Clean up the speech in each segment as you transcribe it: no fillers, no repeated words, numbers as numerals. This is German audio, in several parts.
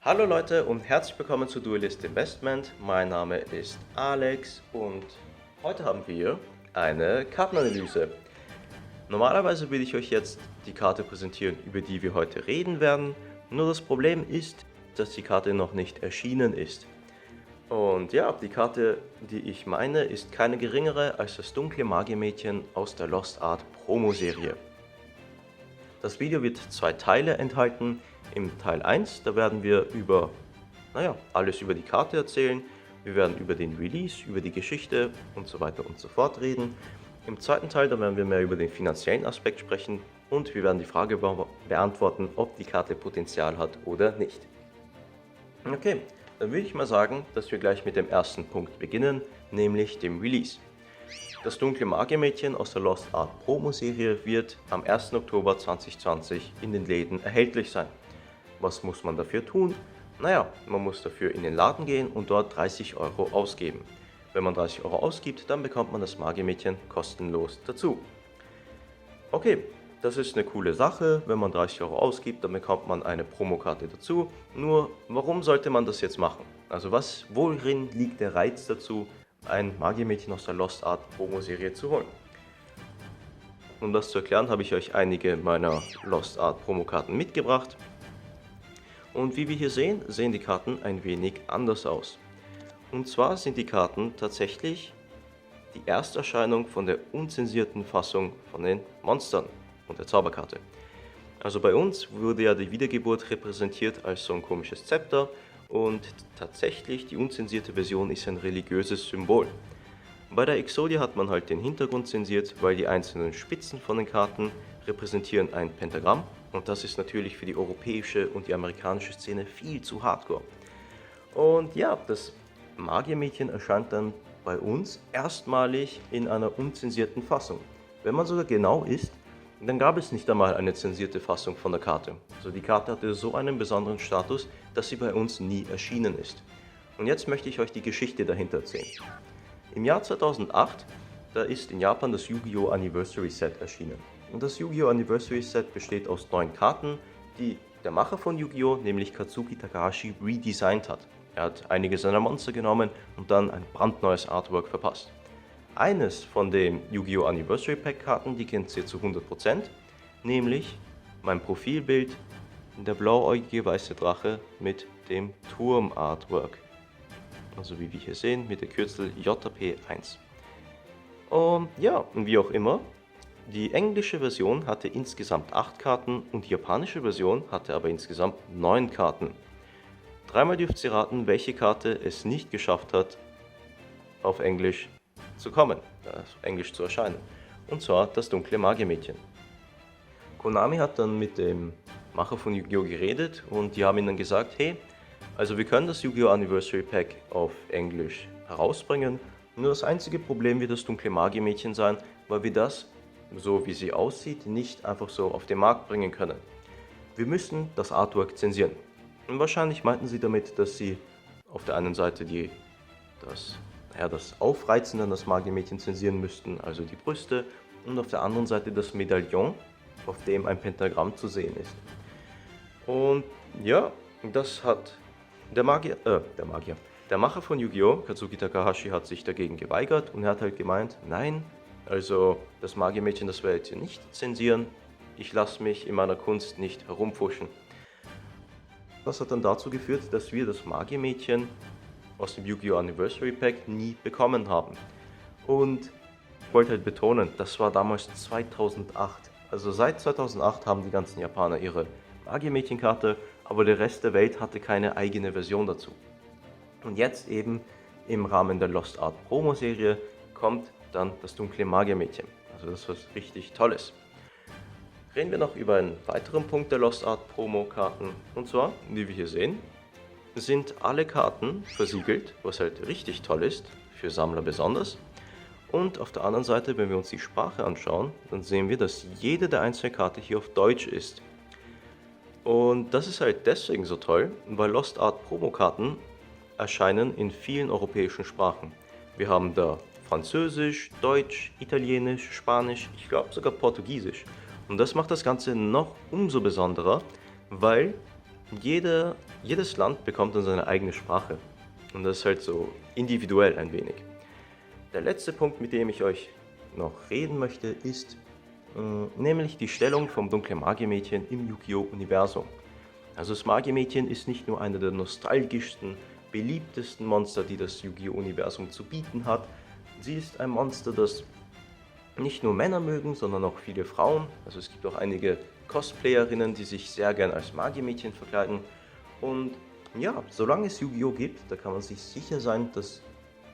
Hallo Leute und herzlich willkommen zu Duelist Investment. Mein Name ist Alex und heute haben wir eine Kartenanalyse. Normalerweise will ich euch jetzt die Karte präsentieren, über die wir heute reden werden. Nur das Problem ist, dass die Karte noch nicht erschienen ist. Und ja, die Karte, die ich meine, ist keine geringere als das dunkle Magiermädchen aus der Lost Art Promo-Serie. Das Video wird zwei Teile enthalten. Im Teil 1, da werden wir über, alles über die Karte erzählen. Wir werden über den Release, über die Geschichte und so weiter und so fort reden. Im zweiten Teil, da werden wir mehr über den finanziellen Aspekt sprechen und wir werden die Frage beantworten, ob die Karte Potenzial hat oder nicht. Okay, dann würde ich mal sagen, dass wir gleich mit dem ersten Punkt beginnen, nämlich dem Release. Das dunkle Magiermädchen aus der Lost Art Promo-Serie wird am 1. Oktober 2020 in den Läden erhältlich sein. Was muss man dafür tun? Naja, man muss dafür in den Laden gehen und dort 30 Euro ausgeben. Wenn man 30 Euro ausgibt, dann bekommt man das Magiermädchen kostenlos dazu. Okay, das ist eine coole Sache. Wenn man 30 Euro ausgibt, dann bekommt man eine Promokarte dazu. Nur, warum sollte man das jetzt machen? Also worin liegt der Reiz dazu, ein Magiermädchen aus der Lost Art Promo-Serie zu holen? Um das zu erklären, habe ich euch einige meiner Lost Art Promokarten mitgebracht. Und wie wir hier sehen, sehen die Karten ein wenig anders aus. Und zwar sind die Karten tatsächlich die Ersterscheinung von der unzensierten Fassung von den Monstern und der Zauberkarte. Also bei uns wurde ja die Wiedergeburt repräsentiert als so ein komisches Zepter und tatsächlich die unzensierte Version ist ein religiöses Symbol. Bei der Exodia hat man halt den Hintergrund zensiert, weil die einzelnen Spitzen von den Karten repräsentieren ein Pentagramm und das ist natürlich für die europäische und die amerikanische Szene viel zu hardcore. Und ja, das Magiermädchen erscheint dann bei uns erstmalig in einer unzensierten Fassung. Wenn man sogar genau ist, dann gab es nicht einmal eine zensierte Fassung von der Karte. Also die Karte hatte so einen besonderen Status, dass sie bei uns nie erschienen ist. Und jetzt möchte ich euch die Geschichte dahinter erzählen. Im Jahr 2008, da ist in Japan das Yu-Gi-Oh! Anniversary Set erschienen. Und das Yu-Gi-Oh! Anniversary Set besteht aus 9 Karten, die der Macher von Yu-Gi-Oh!, nämlich Kazuki Takahashi, redesigned hat. Er hat einige seiner Monster genommen und dann ein brandneues Artwork verpasst. Eines von den Yu-Gi-Oh! Anniversary Pack Karten, die kennt ihr zu 100%, nämlich mein Profilbild, der blauäugige weiße Drache mit dem Turm-Artwork. Also wie wir hier sehen, mit der Kürzel JP1. Und ja, wie auch immer, die englische Version hatte insgesamt 8 Karten und die japanische Version hatte aber insgesamt 9 Karten. Dreimal dürft ihr raten, welche Karte es nicht geschafft hat, auf Englisch zu kommen, auf Englisch zu erscheinen. Und zwar das dunkle Magiermädchen. Konami hat dann mit dem Macher von Yu-Gi-Oh! Geredet und die haben ihnen dann gesagt, hey, also wir können das Yu-Gi-Oh! Anniversary Pack auf Englisch herausbringen, nur das einzige Problem wird das dunkle Magiermädchen sein, weil wir das, so wie sie aussieht, nicht einfach so auf den Markt bringen können. Wir müssen das Artwork zensieren. Und wahrscheinlich meinten sie damit, dass sie auf der einen Seite das Aufreizen an das Magiermädchen zensieren müssten, also die Brüste, und auf der anderen Seite das Medaillon, auf dem ein Pentagramm zu sehen ist. Und ja, das hat der Macher von Yu-Gi-Oh!, Kazuki Takahashi, hat sich dagegen geweigert und er hat halt gemeint, nein, also das Magiermädchen, das werde ich hier nicht zensieren, ich lasse mich in meiner Kunst nicht herumfuschen. Das hat dann dazu geführt, dass wir das Magiermädchen aus dem Yu-Gi-Oh! Anniversary Pack nie bekommen haben. Und ich wollte halt betonen, das war damals 2008. Also seit 2008 haben die ganzen Japaner ihre Magiermädchenkarte, aber der Rest der Welt hatte keine eigene Version dazu. Und jetzt eben im Rahmen der Lost Art Promo-Serie kommt dann das dunkle Magiermädchen. Also das ist was richtig Tolles. Reden wir noch über einen weiteren Punkt der Lost Art Promo-Karten. Und zwar, wie wir hier sehen, sind alle Karten versiegelt, was halt richtig toll ist, für Sammler besonders. Und auf der anderen Seite, wenn wir uns die Sprache anschauen, dann sehen wir, dass jede der einzelnen Karten hier auf Deutsch ist. Und das ist halt deswegen so toll, weil Lost Art Promo-Karten erscheinen in vielen europäischen Sprachen. Wir haben da Französisch, Deutsch, Italienisch, Spanisch, ich glaube sogar Portugiesisch. Und das macht das Ganze noch umso besonderer, weil jedes Land bekommt dann seine eigene Sprache. Und das ist halt so individuell ein wenig. Der letzte Punkt, mit dem ich euch noch reden möchte, ist nämlich die Stellung vom dunklen Magiermädchen im Yu-Gi-Oh! Universum. Also das Magiermädchen ist nicht nur einer der nostalgischsten, beliebtesten Monster, die das Yu-Gi-Oh! Universum zu bieten hat. Sie ist ein Monster, das nicht nur Männer mögen, sondern auch viele Frauen. Also es gibt auch einige Cosplayerinnen, die sich sehr gern als Magiermädchen verkleiden. Und ja, solange es Yu-Gi-Oh! Gibt, da kann man sich sicher sein, dass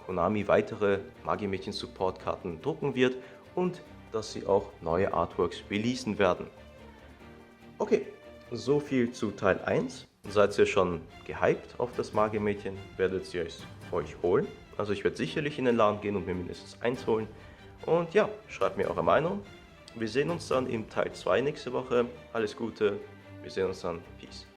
Konami weitere Magiermädchen-Support-Karten drucken wird und dass sie auch neue Artworks releasen werden. Okay, so viel zu Teil 1. Seid ihr schon gehypt auf das Magiermädchen? Werdet ihr es euch holen? Also ich werde sicherlich in den Laden gehen und mir mindestens eins holen. Und ja, schreibt mir eure Meinung. Wir sehen uns dann im Teil 2 nächste Woche. Alles Gute, wir sehen uns dann. Peace.